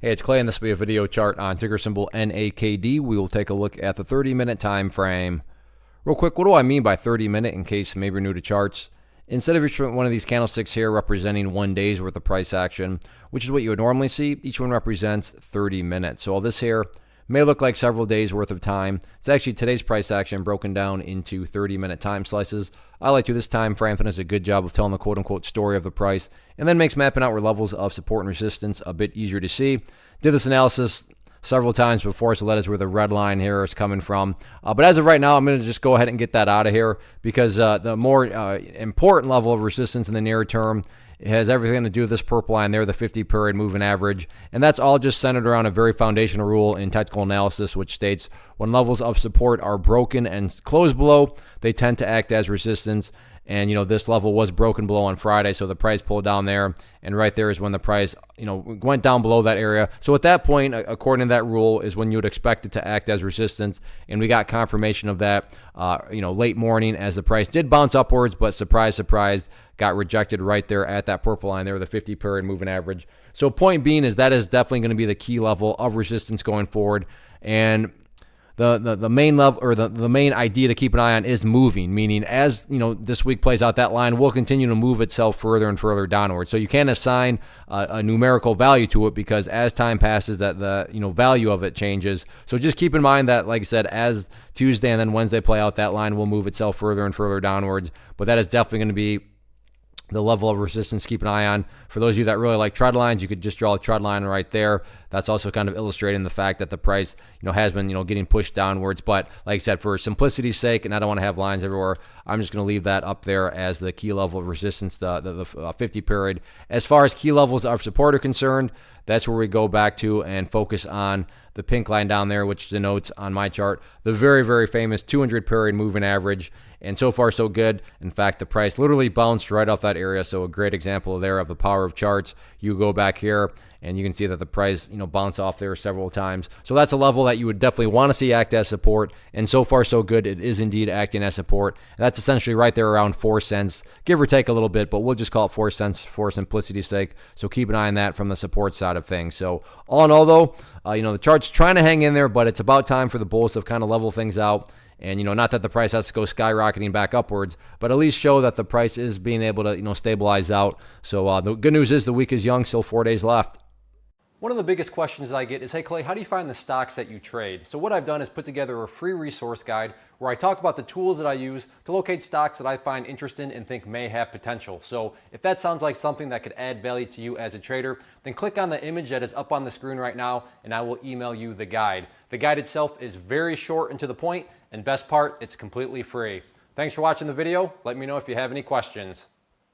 Hey, it's Clay, and this will be a video chart on ticker symbol NAKD. We will take a look at the 30-minute time frame. Real quick, what do I mean by 30-minute in case maybe you're new to charts? Instead of each one of these candlesticks here representing 1 day's worth of price action, which is what you would normally see, each one represents 30 minutes. So all this here may look like several days worth of time. It's actually today's price action broken down into 30-minute time slices. I like to this time frame and does a good job of telling the quote-unquote story of the price, and then makes mapping out where levels of support and resistance a bit easier to see. Did this analysis several times before, so that is where the red line here is coming from. But as of right now, I'm going to just go ahead and get that out of here because the more important level of resistance in the near term, it has everything to do with this purple line there, the 50-period moving average. And that's all just centered around a very foundational rule in technical analysis, which states when levels of support are broken and close below, they tend to act as resistance. And, this level was broken below on Friday, so the price pulled down there. And right there is when the price, went down below that area. So at that point, according to that rule, is when you would expect it to act as resistance. And we got confirmation of that, late morning as the price did bounce upwards, but surprise, surprise, got rejected right there at that purple line there, the 50-period moving average. So point being is that is definitely going to be the key level of resistance going forward. And the main level, or the main idea to keep an eye on is moving, meaning as this week plays out, that line will continue to move itself further and further downward. So you can't assign a numerical value to it because as time passes, that the value of it changes. So just keep in mind that, like I said, as Tuesday and then Wednesday play out, that line will move itself further and further downwards. But that is definitely going to be the level of resistance, keep an eye on. For those of you that really like trend lines, you could just draw a trend line right there. That's also kind of illustrating the fact that the price, has been, getting pushed downwards. But like I said, for simplicity's sake, and I don't want to have lines everywhere, I'm just going to leave that up there as the key level of resistance, the 50 period. As far as key levels of support are concerned, that's where we go back to and focus on the pink line down there, which denotes on my chart the very, very famous 200 period moving average. And so far, so good. In fact, the price literally bounced right off that area. So a great example there of the power of charts. You go back here and you can see that the price, bounced off there several times. So that's a level that you would definitely want to see act as support. And so far, so good. It is indeed acting as support. That's essentially right there around 4 cents, give or take a little bit, but we'll just call it 4 cents for simplicity's sake. So keep an eye on that from the support side of things. So all in all, though, the chart's trying to hang in there, but it's about time for the bulls to kind of level things out. And, not that the price has to go skyrocketing back upwards, but at least show that the price is being able to, stabilize out. So the good news is the week is young, still 4 days left. One of the biggest questions I get is, hey Clay, how do you find the stocks that you trade? So what I've done is put together a free resource guide where I talk about the tools that I use to locate stocks that I find interesting and think may have potential. So if that sounds like something that could add value to you as a trader, then click on the image that is up on the screen right now and I will email you the guide. The guide itself is very short and to the point, and best part, it's completely free. Thanks for watching the video. Let me know if you have any questions.